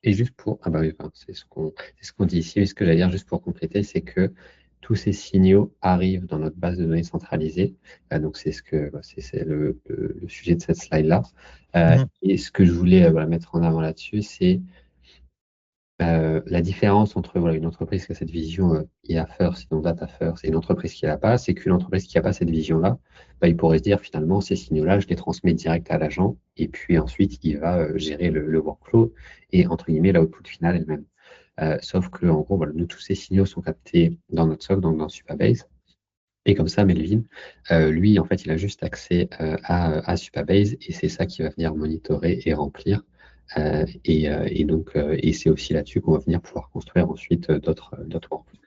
Et juste pour, ah bah oui, enfin, c'est ce qu'on dit ici, mais ce que j'allais dire juste pour compléter, c'est que tous ces signaux arrivent dans notre base de données centralisée. Donc c'est ce que, bah, c'est le sujet de cette slide-là. Mhm. Et ce que je voulais voilà, mettre en avant là-dessus, c'est la différence entre voilà, une entreprise qui a cette vision IA first, donc data first, et une entreprise qui l'a pas, c'est qu'une entreprise qui n'a pas cette vision-là, bah, il pourrait se dire finalement, ces signaux-là, je les transmets direct à l'agent, et puis ensuite, il va gérer le workflow et entre guillemets, l'output final elle-même. Sauf que, en gros, voilà, nous, tous ces signaux sont captés dans notre SOC, donc dans Supabase. Et comme ça, Melvin, lui, en fait, il a juste accès à Supabase et c'est ça qui va venir monitorer et remplir. Et donc, et c'est aussi là-dessus qu'on va venir pouvoir construire ensuite d'autres workflows.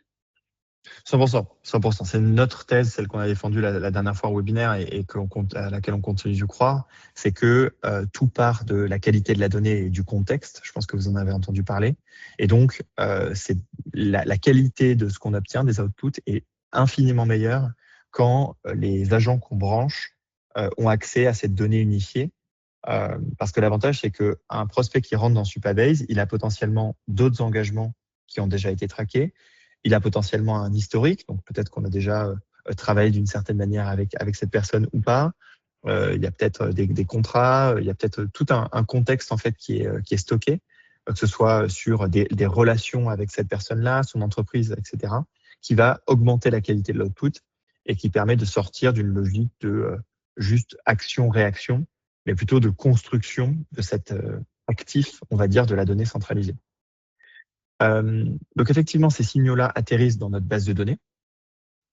100%, 100%. C'est notre thèse, celle qu'on a défendue la dernière fois au webinaire et à laquelle on continue de croire, c'est que tout part de la qualité de la donnée et du contexte. Je pense que vous en avez entendu parler. Et donc, c'est la qualité de ce qu'on obtient, des outputs, est infiniment meilleure quand les agents qu'on branche ont accès à cette donnée unifiée. Parce que l'avantage, c'est qu'un prospect qui rentre dans Supabase, il a potentiellement d'autres engagements qui ont déjà été traqués. Il a potentiellement un historique, donc peut-être qu'on a déjà travaillé d'une certaine manière avec cette personne ou pas. Il y a peut-être des contrats, il y a peut-être tout un contexte en fait qui est stocké, que ce soit sur des relations avec cette personne-là, son entreprise, etc., qui va augmenter la qualité de l'output et qui permet de sortir d'une logique de juste action-réaction, mais plutôt de construction de cet actif, on va dire, de la donnée centralisée. Donc effectivement, ces signaux-là atterrissent dans notre base de données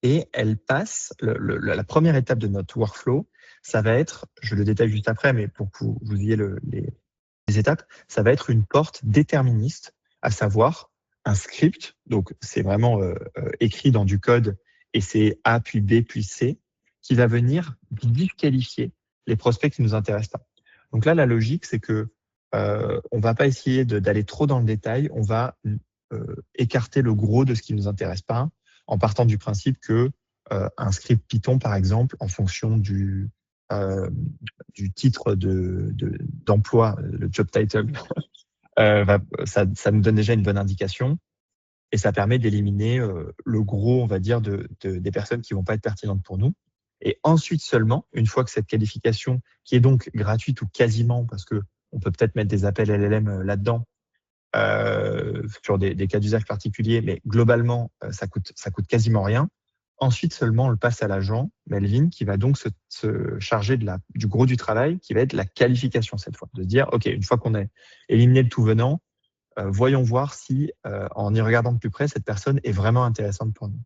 et elles passent, la première étape de notre workflow, ça va être, je le détaille juste après, mais pour que vous ayez les étapes, ça va être une porte déterministe, à savoir un script, donc c'est vraiment écrit dans du code et c'est A puis B puis C, qui va venir disqualifier les prospects qui nous intéressent pas. Donc là, la logique, c'est que on va pas essayer d'aller trop dans le détail, on va écarter le gros de ce qui nous intéresse pas, en partant du principe que un script Python, par exemple, en fonction euh, du titre d'emploi, le job title, ça nous donne déjà une bonne indication et ça permet d'éliminer le gros, on va dire, des personnes qui vont pas être pertinentes pour nous. Et ensuite seulement, une fois que cette qualification, qui est donc gratuite ou quasiment, parce que on peut peut-être mettre des appels LLM là-dedans, sur des cas d'usage particuliers, mais globalement, ça coûte quasiment rien. Ensuite seulement, on le passe à l'agent, Melvin, qui va donc se charger du gros du travail, qui va être la qualification cette fois. De se dire, OK, une fois qu'on a éliminé le tout venant, voyons voir si, en y regardant de plus près, cette personne est vraiment intéressante pour nous.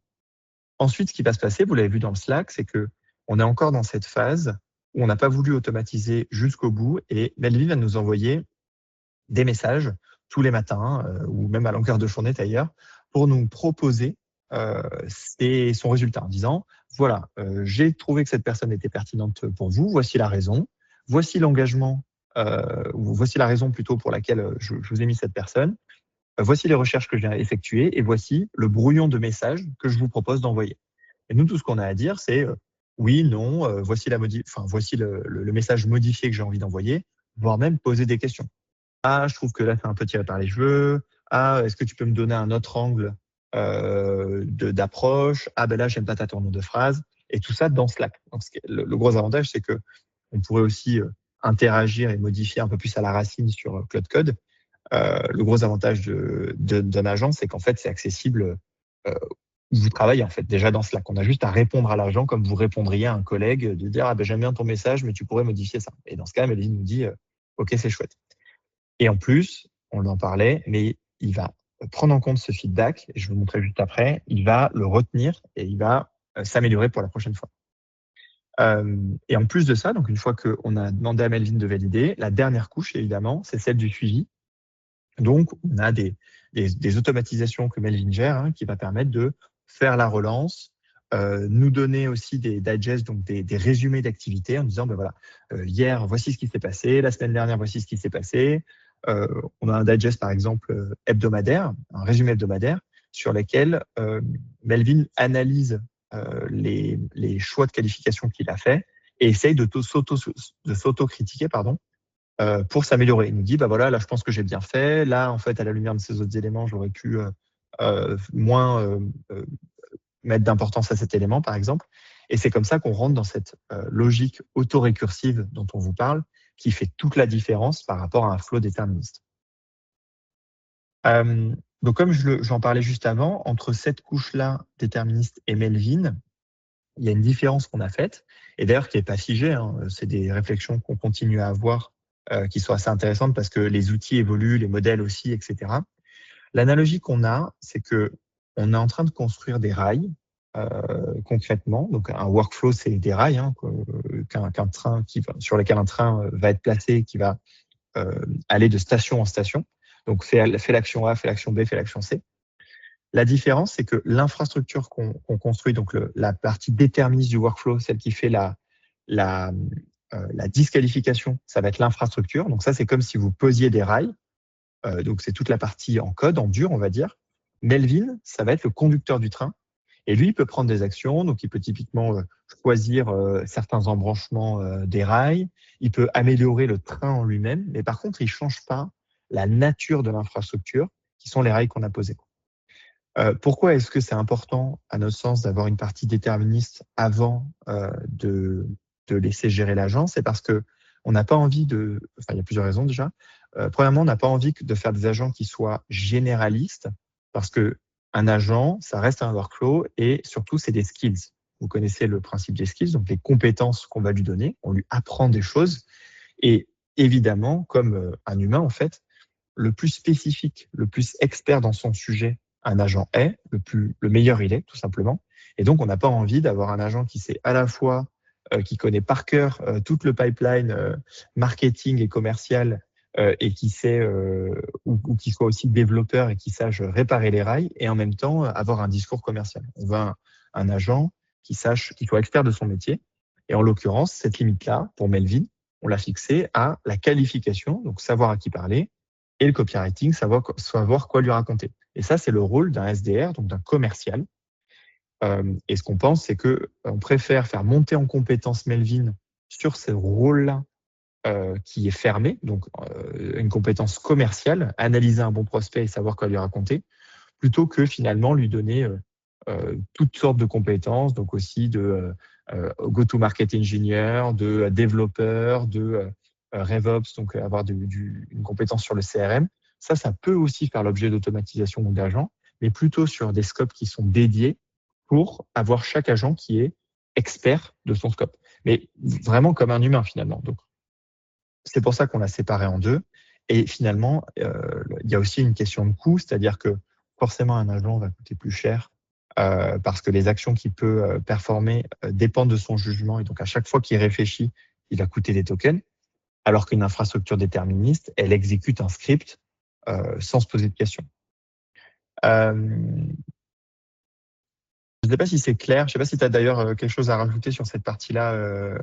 Ensuite, ce qui va se passer, vous l'avez vu dans le Slack, c'est que on est encore dans cette phase où on n'a pas voulu automatiser jusqu'au bout et Melvin va nous envoyer des messages tous les matins ou même à longueur de journée d'ailleurs pour nous proposer son résultat en disant voilà, j'ai trouvé que cette personne était pertinente pour vous, voici la raison, voici l'engagement, ou voici la raison plutôt pour laquelle je vous ai mis cette personne, voici les recherches que j'ai effectuées et voici le brouillon de messages que je vous propose d'envoyer. Et nous, tout ce qu'on a à dire, c'est oui, non, voici le message modifié que j'ai envie d'envoyer, voire même poser des questions. Ah, je trouve que là, c'est un peu tiré par les cheveux. Ah, est-ce que tu peux me donner un autre angle d'approche? Ah, ben là, j'aime pas ta tournure de phrase. Et tout ça dans Slack. Donc, le gros avantage, c'est que on pourrait aussi interagir et modifier un peu plus à la racine sur Cloud Code. Le gros avantage d'un agent, c'est qu'en fait, c'est accessible euh, où vous travaillez en fait déjà dans Slack. On a juste à répondre à l'agent comme vous répondriez à un collègue de dire ah ben j'aime bien ton message, mais tu pourrais modifier ça. Et dans ce cas, Mélanie nous dit ok, c'est chouette. Et en plus, on en parlait, mais il va prendre en compte ce feedback, et je vais vous montrer juste après, il va le retenir et il va s'améliorer pour la prochaine fois. Et en plus de ça, donc une fois qu'on a demandé à Melvin de valider, la dernière couche, évidemment, c'est celle du suivi. Donc, on a des automatisations que Melvin gère, hein, qui va permettre de faire la relance, nous donner aussi des digests, donc des résumés d'activités en disant, ben voilà, hier, voici ce qui s'est passé, la semaine dernière, voici ce qui s'est passé. On a un digest, par exemple, hebdomadaire, un résumé hebdomadaire, sur lequel Melvin analyse les choix de qualification qu'il a fait et essaye de s'auto-critiquer, pardon, pour s'améliorer. Il nous dit, bah voilà, là, je pense que j'ai bien fait. Là, en fait, à la lumière de ces autres éléments, j'aurais pu moins mettre d'importance à cet élément, par exemple. Et c'est comme ça qu'on rentre dans cette logique autorécursive dont on vous parle, qui fait toute la différence par rapport à un flow déterministe. Donc, comme j'en parlais juste avant, entre cette couche-là, déterministe et Melvin, il y a une différence qu'on a faite, et d'ailleurs qui n'est pas figée, hein, c'est des réflexions qu'on continue à avoir, qui sont assez intéressantes parce que les outils évoluent, les modèles aussi, etc. L'analogie qu'on a, c'est que on est en train de construire des rails, concrètement. Donc un workflow, c'est des rails, hein, qu'un train sur lesquels un train va être placé, qui va aller de station en station. Donc fait l'action A, fait l'action B, fait l'action C. La différence, c'est que l'infrastructure qu'on construit, donc la partie déterministe du workflow, celle qui fait la disqualification, ça va être l'infrastructure. Donc ça, c'est comme si vous posiez des rails. Donc c'est toute la partie en code, en dur, on va dire. Melvin, ça va être le conducteur du train. Et lui, il peut prendre des actions. Donc il peut typiquement choisir certains embranchements des rails. Il peut améliorer le train en lui-même. Mais par contre, il ne change pas la nature de l'infrastructure, qui sont les rails qu'on a posés. Pourquoi est-ce que c'est important, à notre sens, d'avoir une partie déterministe avant de laisser gérer l'agent? C'est parce que on n'a pas envie de... Enfin, il y a plusieurs raisons déjà. Premièrement, on n'a pas envie de faire des agents qui soient généralistes, parce que un agent, ça reste un workflow, et surtout, c'est des skills. Vous connaissez le principe des skills, donc les compétences qu'on va lui donner. On lui apprend des choses. Et évidemment, comme un humain, en fait, le plus spécifique, le plus expert dans son sujet un agent est, le meilleur il est, tout simplement. Et donc, on n'a pas envie d'avoir un agent qui sait à la fois, qui connaît par cœur tout le pipeline marketing et commercial, et qui sait, ou qui soit aussi développeur et qui sache réparer les rails, et en même temps avoir un discours commercial. On veut un agent qui soit expert de son métier. Et en l'occurrence, cette limite-là, pour Melvin, on l'a fixée à la qualification, donc savoir à qui parler, et le copywriting, savoir quoi lui raconter. Et ça, c'est le rôle d'un SDR, donc d'un commercial. Et ce qu'on pense, c'est qu'on préfère faire monter en compétence Melvin sur ce rôle-là qui est fermé, donc une compétence commerciale, analyser un bon prospect et savoir quoi lui raconter, plutôt que finalement lui donner toutes sortes de compétences, donc aussi de go-to-market engineer, de développeur, de RevOps, donc avoir une compétence sur le CRM. Ça peut aussi faire l'objet d'automatisation ou d'agents, mais plutôt sur des scopes qui sont dédiés pour avoir chaque agent qui est expert de son scope. Mais vraiment comme un humain finalement. Donc, c'est pour ça qu'on l'a séparé en deux. Et finalement, il y a aussi une question de coût, c'est-à-dire que forcément un agent va coûter plus cher parce que les actions qu'il peut performer dépendent de son jugement. Et donc, à chaque fois qu'il réfléchit, il va coûter des tokens. Alors qu'une infrastructure déterministe, elle exécute un script sans se poser de questions. Je ne sais pas si c'est clair. Je ne sais pas si tu as d'ailleurs quelque chose à rajouter sur cette partie-là.